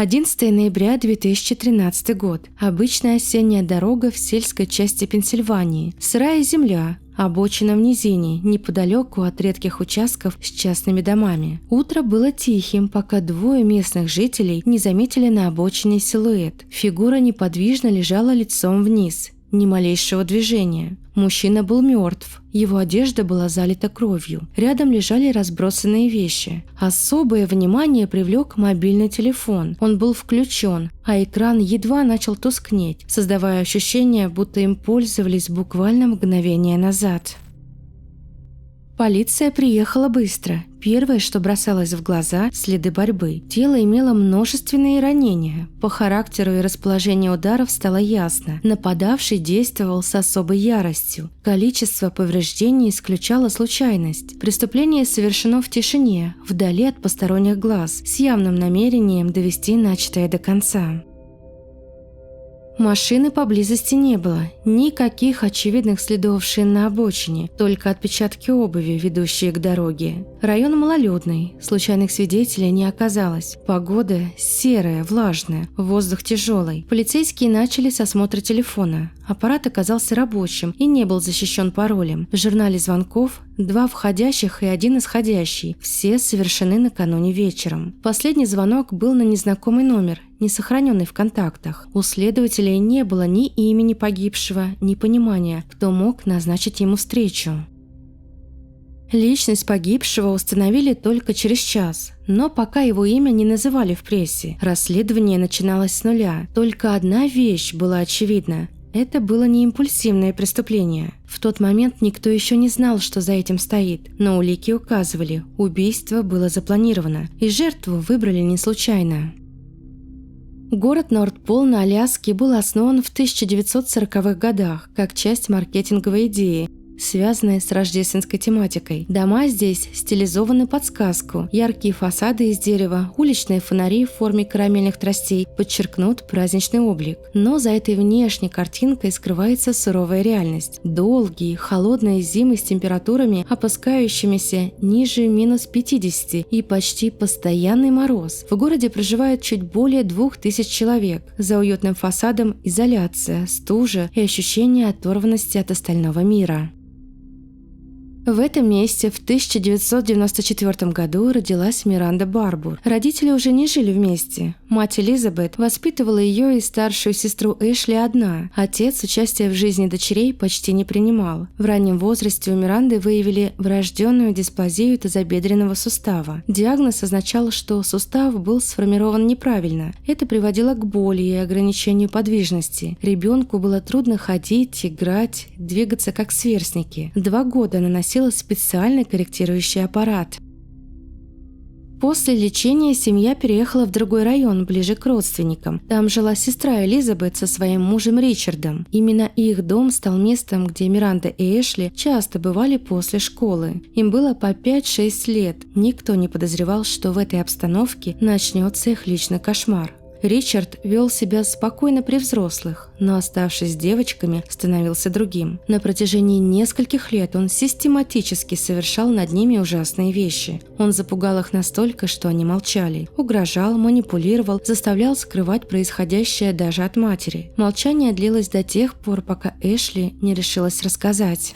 11 ноября 2013 год. Обычная осенняя дорога в сельской части Пенсильвании. Сырая земля, обочина в низине, неподалеку от редких участков с частными домами. Утро было тихим, пока двое местных жителей не заметили на обочине силуэт. Фигура неподвижно лежала лицом вниз. Ни малейшего движения. Мужчина был мертв, его одежда была залита кровью. Рядом лежали разбросанные вещи. Особое внимание привлек мобильный телефон. Он был включен, а экран едва начал тускнеть, создавая ощущение, будто им пользовались буквально мгновение назад. Полиция приехала быстро. Первое, что бросалось в глаза – следы борьбы. Тело имело множественные ранения. По характеру и расположению ударов стало ясно. Нападавший действовал с особой яростью. Количество повреждений исключало случайность. Преступление совершено в тишине, вдали от посторонних глаз, с явным намерением довести начатое до конца. Машины поблизости не было, никаких очевидных следов шин на обочине, только отпечатки обуви, ведущие к дороге. Район малолюдный, случайных свидетелей не оказалось. Погода серая, влажная, воздух тяжелый. Полицейские начали с осмотра телефона. Аппарат оказался рабочим и не был защищен паролем. В журнале звонков 2 входящих и 1 исходящий, все совершены накануне вечером. Последний звонок был на незнакомый номер, не сохраненный в контактах. У следователей не было ни имени погибшего, ни понимания, кто мог назначить ему встречу. Личность погибшего установили только через час, но пока его имя не называли в прессе. Расследование начиналось с нуля. Только одна вещь была очевидна. Это было не импульсивное преступление. В тот момент никто еще не знал, что за этим стоит, но улики указывали, убийство было запланировано, и жертву выбрали не случайно. Город Норт-Пол на Аляске был основан в 1940-х годах как часть маркетинговой идеи, связанной с рождественской тематикой. Дома здесь стилизованы под сказку. Яркие фасады из дерева, уличные фонари в форме карамельных тростей подчеркнут праздничный облик. Но за этой внешней картинкой скрывается суровая реальность. Долгие, холодные зимы с температурами, опускающимися ниже минус 50, и почти постоянный мороз. В городе проживает чуть более 2000 человек. За уютным фасадом изоляция, стужа и ощущение оторванности от остального мира. В этом месте в 1994 году родилась Миранда Барбур. Родители уже не жили вместе. Мать Элизабет воспитывала ее и старшую сестру Эшли одна. Отец участия в жизни дочерей почти не принимал. В раннем возрасте у Миранды выявили врожденную дисплазию тазобедренного сустава. Диагноз означал, что сустав был сформирован неправильно. Это приводило к боли и ограничению подвижности. Ребенку было трудно ходить, играть, двигаться как сверстники. 2 года она носила специальный корректирующий аппарат. После лечения семья переехала в другой район, ближе к родственникам. Там жила сестра Элизабет со своим мужем Ричардом. Именно их дом стал местом, где Миранда и Эшли часто бывали после школы. Им было по 5-6 лет. Никто не подозревал, что в этой обстановке начнется их личный кошмар. Ричард вел себя спокойно при взрослых, но, оставшись с девочками, становился другим. На протяжении нескольких лет он систематически совершал над ними ужасные вещи. Он запугал их настолько, что они молчали. Угрожал, манипулировал, заставлял скрывать происходящее даже от матери. Молчание длилось до тех пор, пока Эшли не решилась рассказать.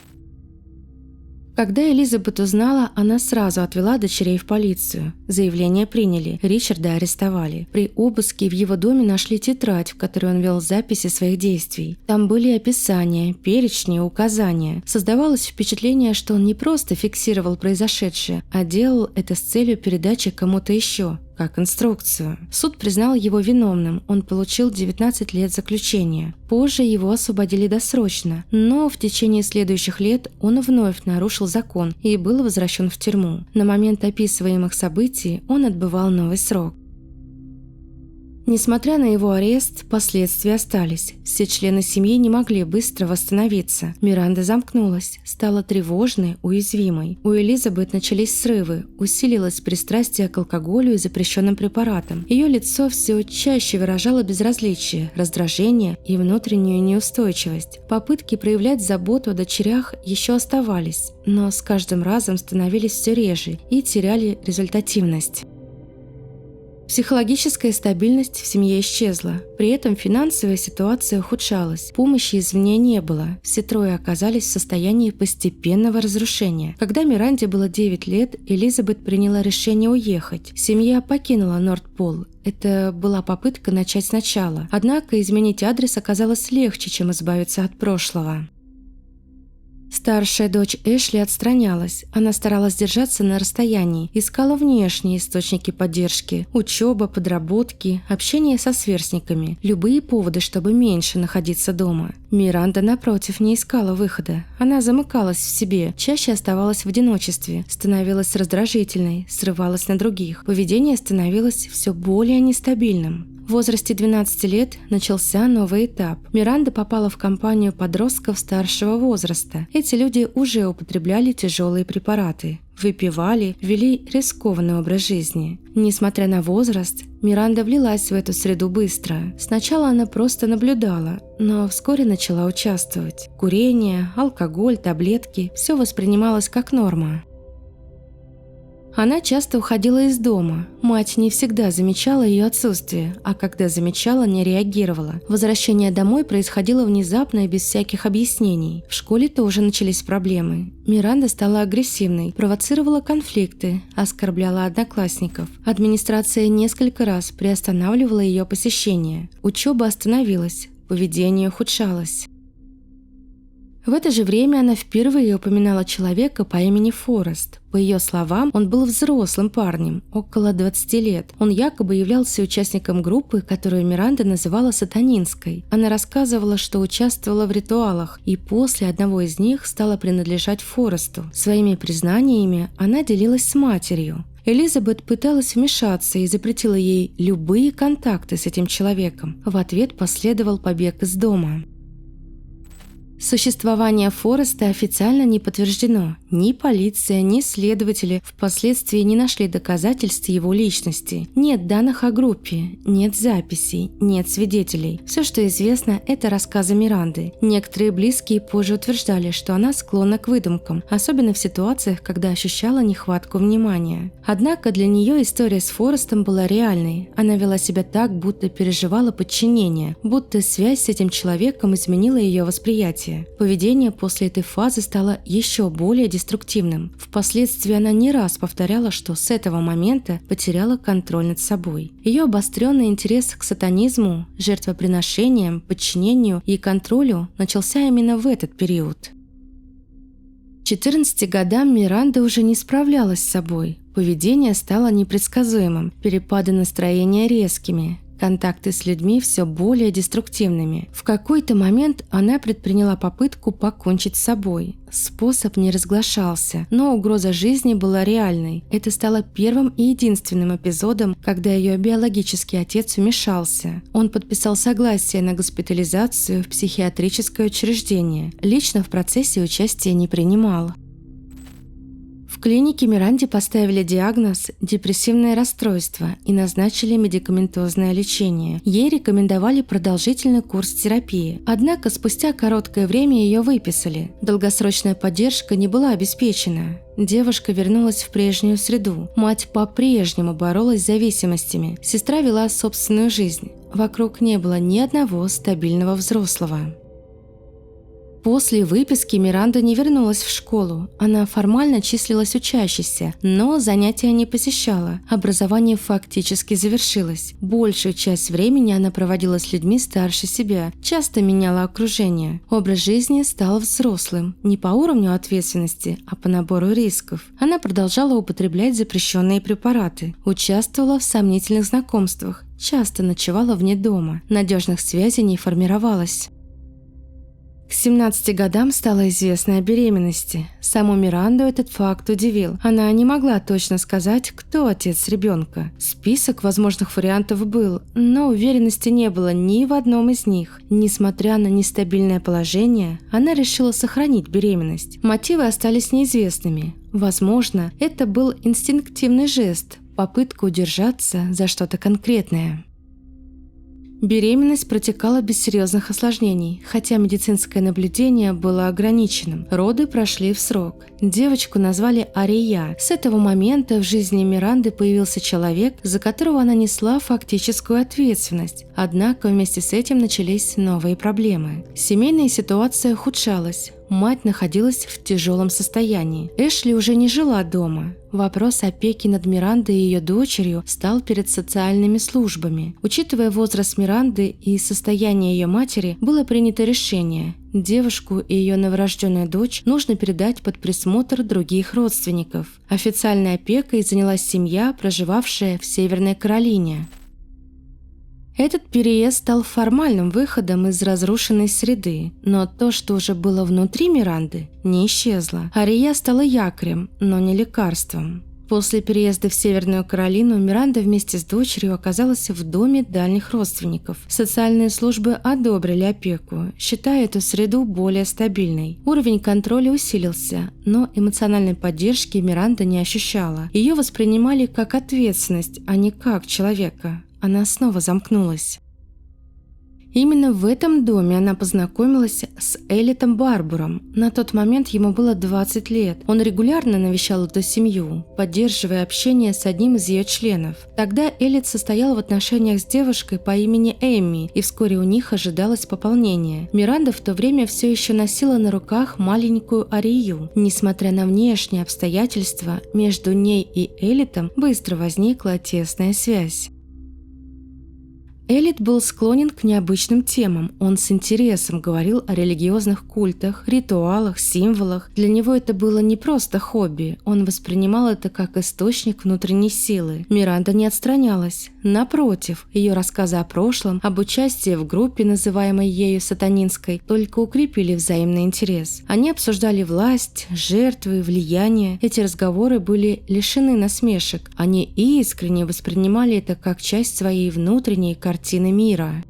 Когда Элизабет узнала, она сразу отвела дочерей в полицию. Заявление приняли, Ричарда арестовали. При обыске в его доме нашли тетрадь, в которой он вел записи своих действий. Там были описания, перечни, указания. Создавалось впечатление, что он не просто фиксировал произошедшее, а делал это с целью передачи кому-то еще, как инструкцию. Суд признал его виновным, он получил 19 лет заключения. Позже его освободили досрочно, но в течение следующих лет он вновь нарушил закон и был возвращен в тюрьму. На момент описываемых событий он отбывал новый срок. Несмотря на его арест, последствия остались. Все члены семьи не могли быстро восстановиться. Миранда замкнулась, стала тревожной, уязвимой. У Элизабет начались срывы, усилилось пристрастие к алкоголю и запрещенным препаратам. Ее лицо все чаще выражало безразличие, раздражение и внутреннюю неустойчивость. Попытки проявлять заботу о дочерях еще оставались, но с каждым разом становились все реже и теряли результативность. Психологическая стабильность в семье исчезла. При этом финансовая ситуация ухудшалась. Помощи извне не было. Все трое оказались в состоянии постепенного разрушения. Когда Миранде было 9 лет, Элизабет приняла решение уехать. Семья покинула Норт-Пол. Это была попытка начать сначала. Однако изменить адрес оказалось легче, чем избавиться от прошлого. Старшая дочь Эшли отстранялась. Она старалась держаться на расстоянии, искала внешние источники поддержки, учеба, подработки, общение со сверстниками, любые поводы, чтобы меньше находиться дома. Миранда, напротив, не искала выхода. Она замыкалась в себе, чаще оставалась в одиночестве, становилась раздражительной, срывалась на других. Поведение становилось все более нестабильным. В возрасте 12 лет начался новый этап. Миранда попала в компанию подростков старшего возраста. Эти люди уже употребляли тяжелые препараты, выпивали, вели рискованный образ жизни. Несмотря на возраст, Миранда влилась в эту среду быстро. Сначала она просто наблюдала, но вскоре начала участвовать. Курение, алкоголь, таблетки – все воспринималось как норма. Она часто уходила из дома. Мать не всегда замечала ее отсутствие, а когда замечала, не реагировала. Возвращение домой происходило внезапно и без всяких объяснений. В школе тоже начались проблемы. Миранда стала агрессивной, провоцировала конфликты, оскорбляла одноклассников. Администрация несколько раз приостанавливала ее посещение. Учеба остановилась, поведение ухудшалось. В это же время она впервые упоминала человека по имени Форест. По ее словам, он был взрослым парнем, около 20 лет. Он якобы являлся участником группы, которую Миранда называла сатанинской. Она рассказывала, что участвовала в ритуалах, и после одного из них стала принадлежать Форесту. Своими признаниями она делилась с матерью. Элизабет пыталась вмешаться и запретила ей любые контакты с этим человеком. В ответ последовал побег из дома. Существование Фореста официально не подтверждено. Ни полиция, ни следователи впоследствии не нашли доказательств его личности. Нет данных о группе, нет записей, нет свидетелей. Все, что известно, это рассказы Миранды. Некоторые близкие позже утверждали, что она склонна к выдумкам, особенно в ситуациях, когда ощущала нехватку внимания. Однако для нее история с Форестом была реальной. Она вела себя так, будто переживала подчинение, будто связь с этим человеком изменила ее восприятие. Поведение после этой фазы стало еще более деструктивным. Впоследствии она не раз повторяла, что с этого момента потеряла контроль над собой. Ее обостренный интерес к сатанизму, жертвоприношениям, подчинению и контролю начался именно в этот период. К 14 годам Миранда уже не справлялась с собой. Поведение стало непредсказуемым, перепады настроения резкими. Контакты с людьми все более деструктивными. В какой-то момент она предприняла попытку покончить с собой. Способ не разглашался, но угроза жизни была реальной. Это стало первым и единственным эпизодом, когда ее биологический отец вмешался. Он подписал согласие на госпитализацию в психиатрическое учреждение. Лично в процессе участия не принимал. В клинике Миранде поставили диагноз «депрессивное расстройство» и назначили медикаментозное лечение. Ей рекомендовали продолжительный курс терапии. Однако спустя короткое время ее выписали. Долгосрочная поддержка не была обеспечена. Девушка вернулась в прежнюю среду. Мать по-прежнему боролась с зависимостями. Сестра вела собственную жизнь. Вокруг не было ни одного стабильного взрослого. После выписки Миранда не вернулась в школу. Она формально числилась учащейся, но занятия не посещала. Образование фактически завершилось. Большую часть времени она проводила с людьми старше себя, часто меняла окружение. Образ жизни стал взрослым, не по уровню ответственности, а по набору рисков. Она продолжала употреблять запрещенные препараты, участвовала в сомнительных знакомствах, часто ночевала вне дома, надежных связей не формировалось. К 17 годам стало известно о беременности. Саму Миранду этот факт удивил. Она не могла точно сказать, кто отец ребенка. Список возможных вариантов был, но уверенности не было ни в одном из них. Несмотря на нестабильное положение, она решила сохранить беременность. Мотивы остались неизвестными. Возможно, это был инстинктивный жест, попытка удержаться за что-то конкретное. Беременность протекала без серьезных осложнений, хотя медицинское наблюдение было ограниченным. Роды прошли в срок. Девочку назвали Ария. С этого момента в жизни Миранды появился человек, за которого она несла фактическую ответственность. Однако вместе с этим начались новые проблемы. Семейная ситуация ухудшалась. Мать находилась в тяжелом состоянии. Эшли уже не жила дома. Вопрос опеки над Мирандой и ее дочерью стал перед социальными службами. Учитывая возраст Миранды и состояние ее матери, было принято решение: девушку и ее новорожденную дочь нужно передать под присмотр других родственников. Официальной опекой занялась семья, проживавшая в Северной Каролине. Этот переезд стал формальным выходом из разрушенной среды, но то, что уже было внутри Миранды, не исчезло. Ария стала якорем, но не лекарством. После переезда в Северную Каролину Миранда вместе с дочерью оказалась в доме дальних родственников. Социальные службы одобрили опеку, считая эту среду более стабильной. Уровень контроля усилился, но эмоциональной поддержки Миранда не ощущала. Ее воспринимали как ответственность, а не как человека. Она снова замкнулась. Именно в этом доме она познакомилась с Элитом Барбуром. На тот момент ему было 20 лет. Он регулярно навещал эту семью, поддерживая общение с одним из ее членов. Тогда Элит состоял в отношениях с девушкой по имени Эми, и вскоре у них ожидалось пополнение. Миранда в то время все еще носила на руках маленькую Арию. Несмотря на внешние обстоятельства, между ней и Элитом быстро возникла тесная связь. Элит был склонен к необычным темам. Он с интересом говорил о религиозных культах, ритуалах, символах. Для него это было не просто хобби. Он воспринимал это как источник внутренней силы. Миранда не отстранялась. Напротив, ее рассказы о прошлом, об участии в группе, называемой ею сатанинской, только укрепили взаимный интерес. Они обсуждали власть, жертвы, влияние. Эти разговоры были лишены насмешек. Они искренне воспринимали это как часть своей внутренней картины мира.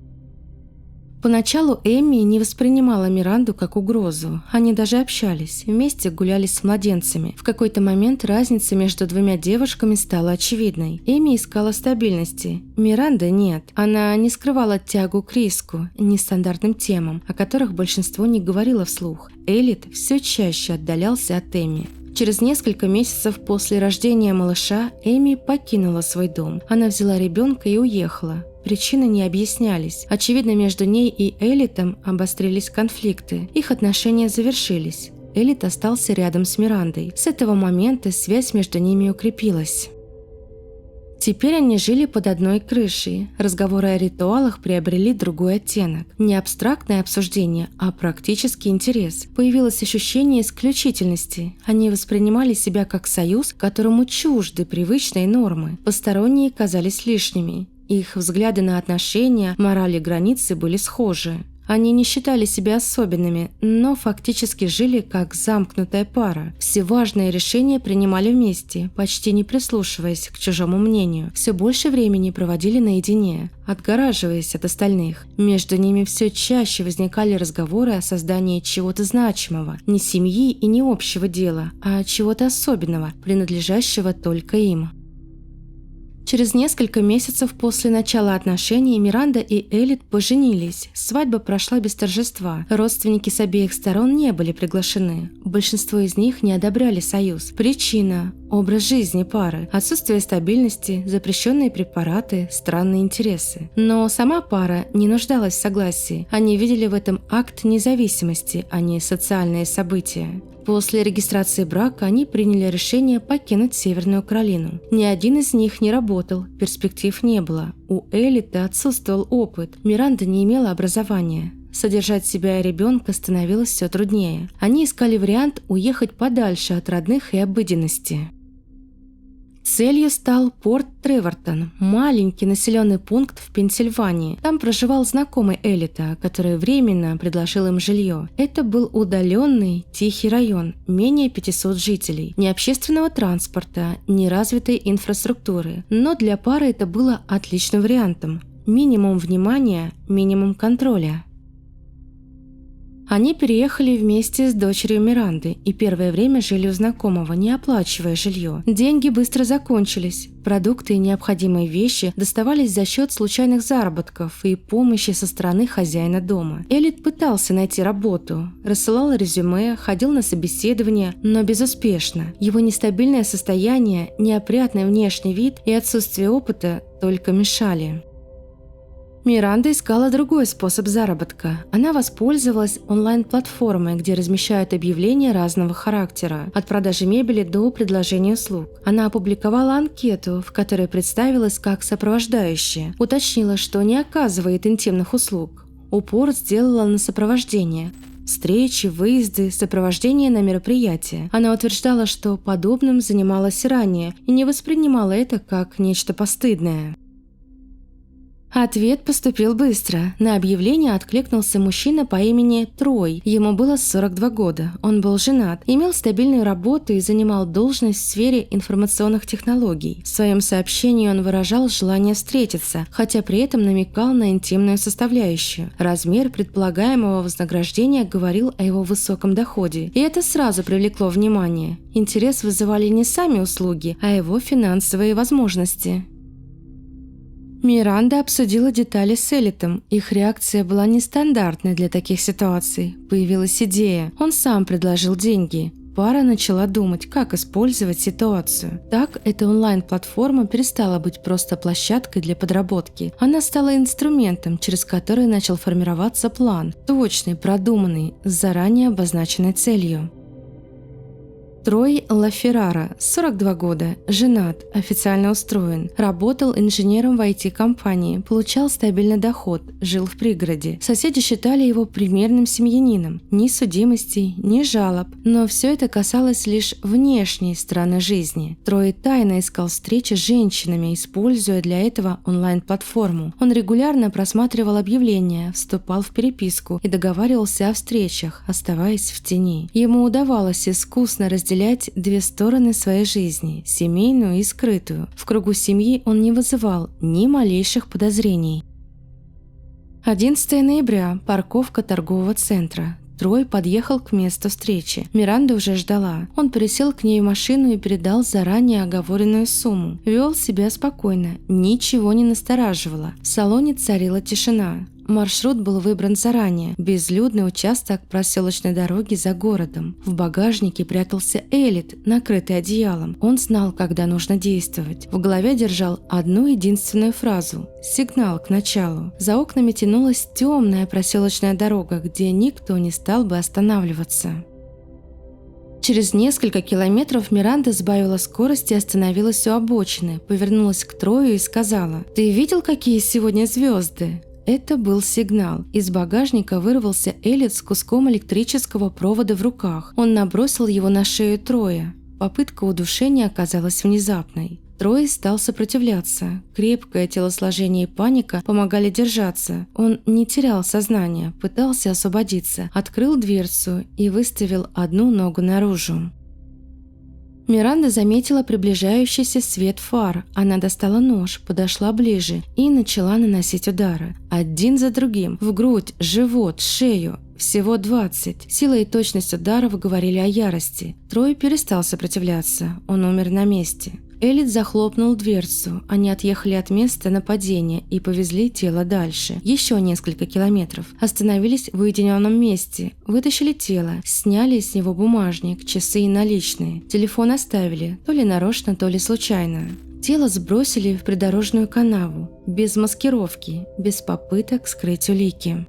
Поначалу Эми не воспринимала Миранду как угрозу. Они даже общались, вместе гуляли с младенцами. В какой-то момент разница между двумя девушками стала очевидной. Эми искала стабильности, Миранда нет. Она не скрывала тягу к риску, нестандартным темам, о которых большинство не говорило вслух. Элит все чаще отдалялся от Эми. Через несколько месяцев после рождения малыша Эми покинула свой дом. Она взяла ребенка и уехала. Причины не объяснялись. Очевидно, между ней и Элитом обострились конфликты. Их отношения завершились. Элит остался рядом с Мирандой. С этого момента связь между ними укрепилась. Теперь они жили под одной крышей. Разговоры о ритуалах приобрели другой оттенок. Не абстрактное обсуждение, а практический интерес. Появилось ощущение исключительности. Они воспринимали себя как союз, которому чужды привычные нормы. Посторонние казались лишними. Их взгляды на отношения, мораль и границы были схожи. Они не считали себя особенными, но фактически жили как замкнутая пара. Все важные решения принимали вместе, почти не прислушиваясь к чужому мнению. Все больше времени проводили наедине, отгораживаясь от остальных. Между ними все чаще возникали разговоры о создании чего-то значимого, не семьи и не общего дела, а чего-то особенного, принадлежащего только им. Через несколько месяцев после начала отношений Миранда и Элит поженились. Свадьба прошла без торжества. Родственники с обеих сторон не были приглашены. Большинство из них не одобряли союз. Причина – образ жизни пары, отсутствие стабильности, запрещенные препараты, странные интересы. Но сама пара не нуждалась в согласии. Они видели в этом акт независимости, а не социальное событие. После регистрации брака они приняли решение покинуть Северную Каролину. Ни один из них не работал, перспектив не было. У Элита отсутствовал опыт, Миранда не имела образования. Содержать себя и ребенка становилось все труднее. Они искали вариант уехать подальше от родных и обыденности. Целью стал Порт Тревортон, маленький населенный пункт в Пенсильвании. Там проживал знакомый Элита, который временно предложил им жилье. Это был удаленный, тихий район, менее 500 жителей. Ни общественного транспорта, ни развитой инфраструктуры. Но для пары это было отличным вариантом. Минимум внимания, минимум контроля. Они переехали вместе с дочерью Миранды и первое время жили у знакомого, не оплачивая жилье. Деньги быстро закончились. Продукты и необходимые вещи доставались за счет случайных заработков и помощи со стороны хозяина дома. Эллиот пытался найти работу, рассылал резюме, ходил на собеседования, но безуспешно. Его нестабильное состояние, неопрятный внешний вид и отсутствие опыта только мешали. Миранда искала другой способ заработка. Она воспользовалась онлайн-платформой, где размещают объявления разного характера, от продажи мебели до предложения услуг. Она опубликовала анкету, в которой представилась как сопровождающая, уточнила, что не оказывает интимных услуг. Упор сделала на сопровождение. Встречи, выезды, сопровождение на мероприятия. Она утверждала, что подобным занималась ранее и не воспринимала это как нечто постыдное. Ответ поступил быстро. На объявление откликнулся мужчина по имени Трой. Ему было 42 года. Он был женат, имел стабильную работу и занимал должность в сфере информационных технологий. В своем сообщении он выражал желание встретиться, хотя при этом намекал на интимную составляющую. Размер предполагаемого вознаграждения говорил о его высоком доходе. И это сразу привлекло внимание. Интерес вызывали не сами услуги, а его финансовые возможности. Миранда обсудила детали с Эллиотом. Их реакция была нестандартной для таких ситуаций. Появилась идея. Он сам предложил деньги. Пара начала думать, как использовать ситуацию. Так, эта онлайн-платформа перестала быть просто площадкой для подработки. Она стала инструментом, через который начал формироваться план. Точный, продуманный, с заранее обозначенной целью. Трой Лаферрара, 42 года, женат, официально устроен, работал инженером в IT-компании, получал стабильный доход, жил в пригороде. Соседи считали его примерным семьянином. Ни судимостей, ни жалоб. Но все это касалось лишь внешней стороны жизни. Трой тайно искал встречи с женщинами, используя для этого онлайн-платформу. Он регулярно просматривал объявления, вступал в переписку и договаривался о встречах, оставаясь в тени. Ему удавалось искусно разделять две стороны своей жизни – семейную и скрытую. В кругу семьи он не вызывал ни малейших подозрений. 11 ноября. Парковка торгового центра. Трой подъехал к месту встречи. Миранда уже ждала. Он пересел к ней в машину и передал заранее оговоренную сумму. Вел себя спокойно, ничего не настораживало. В салоне царила тишина. Маршрут был выбран заранее. Безлюдный участок проселочной дороги за городом. В багажнике прятался Эллиот, накрытый одеялом. Он знал, когда нужно действовать. В голове держал одну единственную фразу – сигнал к началу. За окнами тянулась темная проселочная дорога, где никто не стал бы останавливаться. Через несколько километров Миранда сбавила скорость и остановилась у обочины, повернулась к Трою и сказала: «Ты видел, какие сегодня звезды?» Это был сигнал. Из багажника вырвался Эллиот с куском электрического провода в руках. Он набросил его на шею Троя. Попытка удушения оказалась внезапной. Трой стал сопротивляться. Крепкое телосложение и паника помогали держаться. Он не терял сознание, пытался освободиться, открыл дверцу и выставил одну ногу наружу. Миранда заметила приближающийся свет фар. Она достала нож, подошла ближе и начала наносить удары. Один за другим. В грудь, живот, шею. Всего 20. Сила и точность ударов говорили о ярости. Трой перестал сопротивляться. Он умер на месте. Эллиот захлопнул дверцу. Они отъехали от места нападения и повезли тело дальше. Еще несколько километров. Остановились в уединенном месте. Вытащили тело. Сняли с него бумажник, часы и наличные. Телефон оставили. То ли нарочно, то ли случайно. Тело сбросили в придорожную канаву. Без маскировки. Без попыток скрыть улики.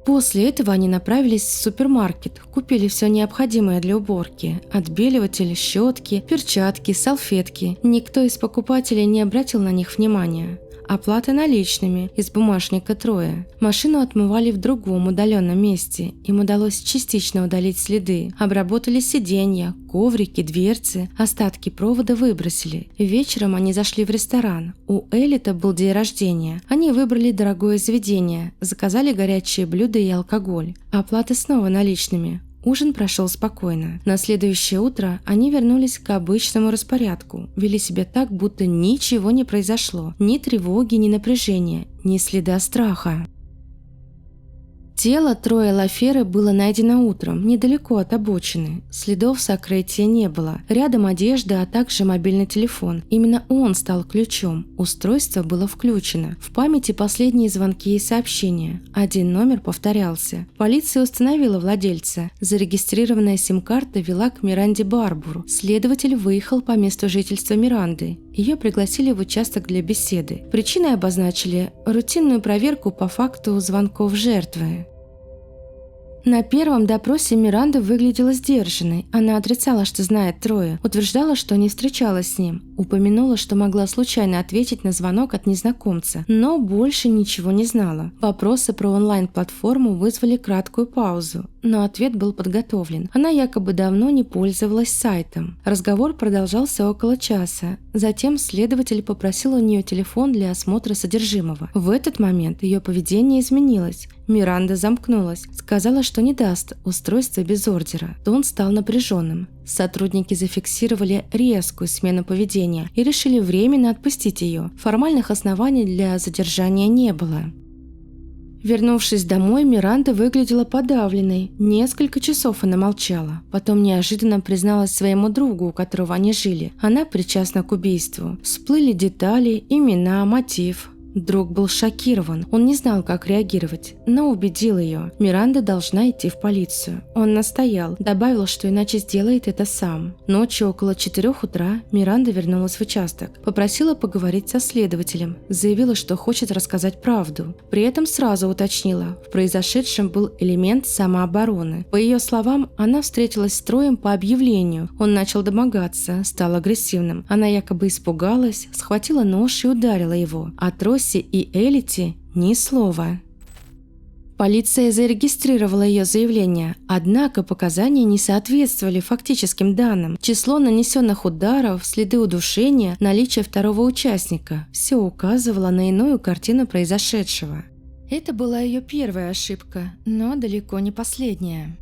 После этого они направились в супермаркет, купили все необходимое для уборки – отбеливатель, щетки, перчатки, салфетки. Никто из покупателей не обратил на них внимания. Оплата наличными из бумажника Троя. Машину отмывали в другом удаленном месте. Им удалось частично удалить следы. Обработали сиденья, коврики, дверцы. Остатки провода выбросили. Вечером они зашли в ресторан. У Эллиота был день рождения. Они выбрали дорогое заведение. Заказали горячие блюда и алкоголь. Оплата снова наличными. Ужин прошел спокойно. На следующее утро они вернулись к обычному распорядку. Вели себя так, будто ничего не произошло. Ни тревоги, ни напряжения, ни следа страха. Тело Троя Лаферы было найдено утром, недалеко от обочины. Следов сокрытия не было. Рядом одежда, а также мобильный телефон. Именно он стал ключом. Устройство было включено. В памяти последние звонки и сообщения. Один номер повторялся. Полиция установила владельца. Зарегистрированная сим-карта вела к Миранде Барбур. Следователь выехал по месту жительства Миранды. Ее пригласили в участок для беседы. Причиной обозначили рутинную проверку по факту звонков жертвы. На первом допросе Миранда выглядела сдержанной. Она отрицала, что знает Троя, утверждала, что не встречалась с ним, упомянула, что могла случайно ответить на звонок от незнакомца, но больше ничего не знала. Вопросы про онлайн-платформу вызвали краткую паузу, но ответ был подготовлен. Она якобы давно не пользовалась сайтом. Разговор продолжался около часа. Затем следователь попросил у нее телефон для осмотра содержимого. В этот момент ее поведение изменилось. Миранда замкнулась, сказала, что не даст устройство без ордера. Тон стал напряженным. Сотрудники зафиксировали резкую смену поведения и решили временно отпустить ее. Формальных оснований для задержания не было. Вернувшись домой, Миранда выглядела подавленной. Несколько часов она молчала. Потом неожиданно призналась своему другу, у которого они жили. Она причастна к убийству. Всплыли детали, имена, мотив. Друг был шокирован, он не знал, как реагировать, но убедил ее. Миранда должна идти в полицию. Он настоял, добавил, что иначе сделает это сам. Ночью около 4 утра Миранда вернулась в участок, попросила поговорить со следователем, заявила, что хочет рассказать правду. При этом сразу уточнила, в произошедшем был элемент самообороны. По ее словам, она встретилась с Троем по объявлению. Он начал домогаться, стал агрессивным. Она якобы испугалась, схватила нож и ударила его, а Трой и Элити ни слова. Полиция зарегистрировала ее заявление, однако показания не соответствовали фактическим данным. Число нанесенных ударов, следы удушения, наличие второго участника – все указывало на иную картину произошедшего. Это была ее первая ошибка, но далеко не последняя.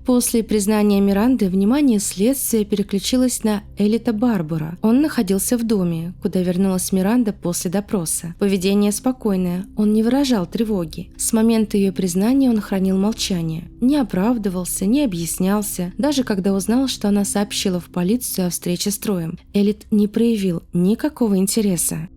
После признания Миранды внимание следствия переключилось на Элита Барбура. Он находился в доме, куда вернулась Миранда после допроса. Поведение спокойное, он не выражал тревоги. С момента ее признания он хранил молчание. Не оправдывался, не объяснялся. Даже когда узнал, что она сообщила в полицию о встрече с Троем, Элит не проявил никакого интереса.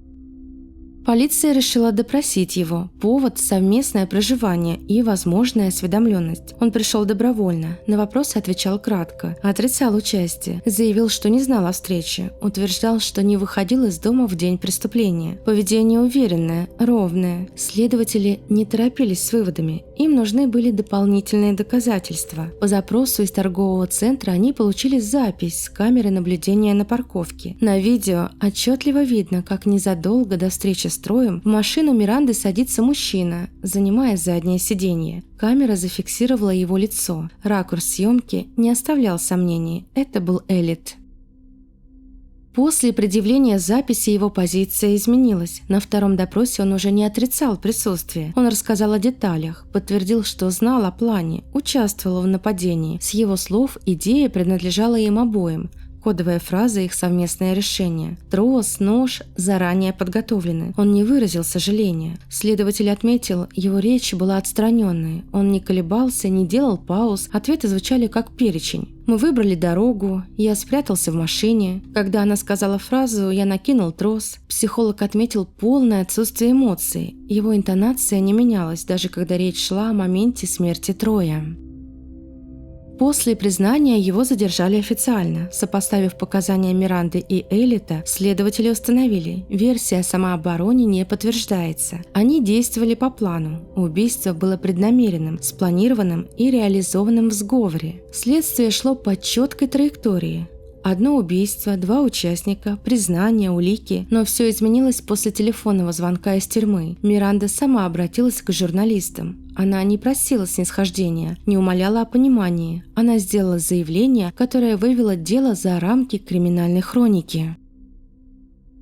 Полиция решила допросить его. Повод – совместное проживание и возможная осведомленность. Он пришел добровольно, на вопросы отвечал кратко, отрицал участие, заявил, что не знал о встрече, утверждал, что не выходил из дома в день преступления. Поведение уверенное, ровное. Следователи не торопились с выводами, им нужны были дополнительные доказательства. По запросу из торгового центра они получили запись с камеры наблюдения на парковке. На видео отчетливо видно, как незадолго до встречи с Троем в машину Миранды садится мужчина, занимая заднее сиденье. Камера зафиксировала его лицо. Ракурс съемки не оставлял сомнений. Это был Элит. После предъявления записи его позиция изменилась. На втором допросе он уже не отрицал присутствие. Он рассказал о деталях, подтвердил, что знал о плане, участвовал в нападении. С его слов идея принадлежала им обоим. Кодовая фраза – их совместное решение. Трос, нож заранее подготовлены. Он не выразил сожаления. Следователь отметил, его речь была отстраненной. Он не колебался, не делал пауз. Ответы звучали как перечень. Мы выбрали дорогу, я спрятался в машине. Когда она сказала фразу «я накинул трос», психолог отметил полное отсутствие эмоций. Его интонация не менялась, даже когда речь шла о моменте смерти Троя. После признания его задержали официально. Сопоставив показания Миранды и Элита, следователи установили, версия о самообороне не подтверждается. Они действовали по плану. Убийство было преднамеренным, спланированным и реализованным в сговоре. Следствие шло по четкой траектории. Одно убийство, 2 участника, признание, улики, но все изменилось после телефонного звонка из тюрьмы. Миранда сама обратилась к журналистам. Она не просила снисхождения, не умоляла о понимании. Она сделала заявление, которое вывело дело за рамки криминальной хроники.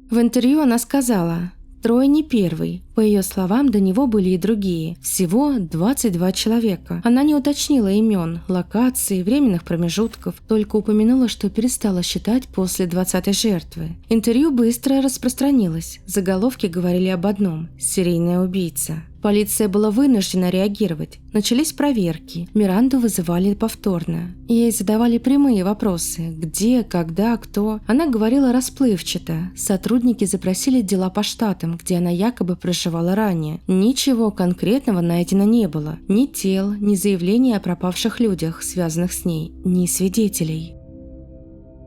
В интервью она сказала: «Трой не первый. По ее словам, до него были и другие. Всего 22 человека. Она не уточнила имен, локаций, временных промежутков, только упомянула, что перестала считать после 20-й жертвы. Интервью быстро распространилось. Заголовки говорили об одном – серийная убийца. Полиция была вынуждена реагировать. Начались проверки. Миранду вызывали повторно. Ей задавали прямые вопросы: где, когда, кто. Она говорила расплывчато. Сотрудники запросили дела по штатам, где она якобы проживала ранее. Ничего конкретного найдено не было. Ни тел, ни заявлений о пропавших людях, связанных с ней, ни свидетелей.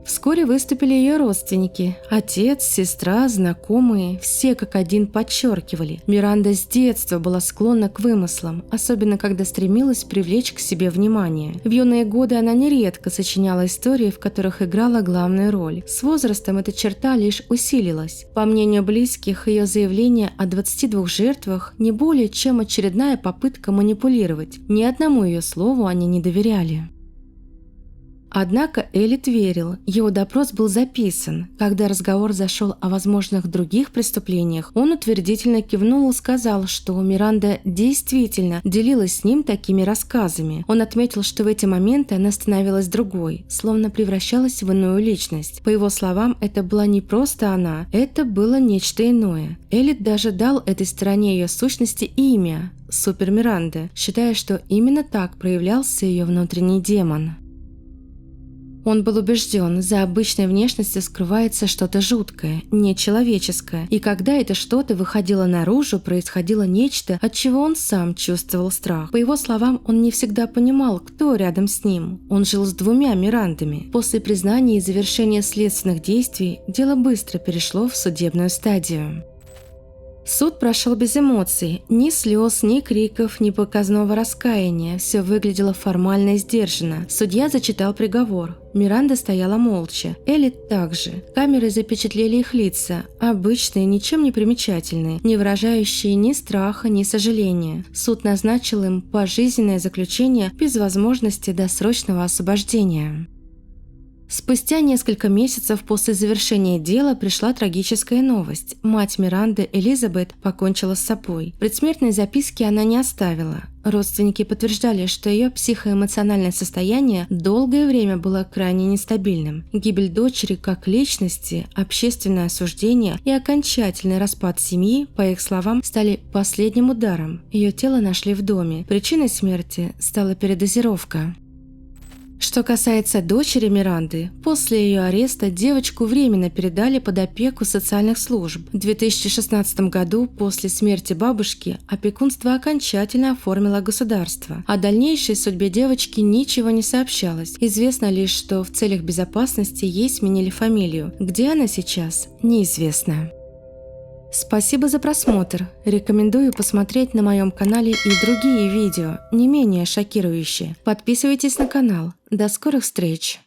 Вскоре выступили ее родственники. Отец, сестра, знакомые. Все как один подчеркивали. Миранда с детства была склонна к вымыслам, особенно когда стремилась привлечь к себе внимание. В юные годы она нередко сочиняла истории, в которых играла главную роль. С возрастом эта черта лишь усилилась. По мнению близких, ее заявление о 22 жертвах не более чем очередная попытка манипулировать. Ни одному ее слову они не доверяли. Однако Эллит верил, его допрос был записан. Когда разговор зашел о возможных других преступлениях, он утвердительно кивнул и сказал, что Миранда действительно делилась с ним такими рассказами. Он отметил, что в эти моменты она становилась другой, словно превращалась в иную личность. По его словам, это была не просто она, это было нечто иное. Эллит даже дал этой стороне ее сущности имя – Супер Миранда, считая, что именно так проявлялся ее внутренний демон. Он был убежден, за обычной внешностью скрывается что-то жуткое, нечеловеческое, и когда это что-то выходило наружу, происходило нечто, от чего он сам чувствовал страх. По его словам, он не всегда понимал, кто рядом с ним. Он жил с двумя Мирандами. После признания и завершения следственных действий дело быстро перешло в судебную стадию. Суд прошел без эмоций, ни слез, ни криков, ни показного раскаяния. Все выглядело формально и сдержанно. Судья зачитал приговор. Миранда стояла молча. Эллит также. Камеры запечатлели их лица, обычные, ничем не примечательные, не выражающие ни страха, ни сожаления. Суд назначил им пожизненное заключение без возможности досрочного освобождения. Спустя несколько месяцев после завершения дела пришла трагическая новость. Мать Миранды, Элизабет, покончила с собой. Предсмертной записки она не оставила. Родственники подтверждали, что ее психоэмоциональное состояние долгое время было крайне нестабильным. Гибель дочери как личности, общественное осуждение и окончательный распад семьи, по их словам, стали последним ударом. Ее тело нашли в доме. Причиной смерти стала передозировка. Что касается дочери Миранды, после ее ареста девочку временно передали под опеку социальных служб. В 2016 году, после смерти бабушки, опекунство окончательно оформило государство. О дальнейшей судьбе девочки ничего не сообщалось. Известно лишь, что в целях безопасности ей сменили фамилию. Где она сейчас, неизвестно. Спасибо за просмотр. Рекомендую посмотреть на моем канале и другие видео, не менее шокирующие. Подписывайтесь на канал. До скорых встреч!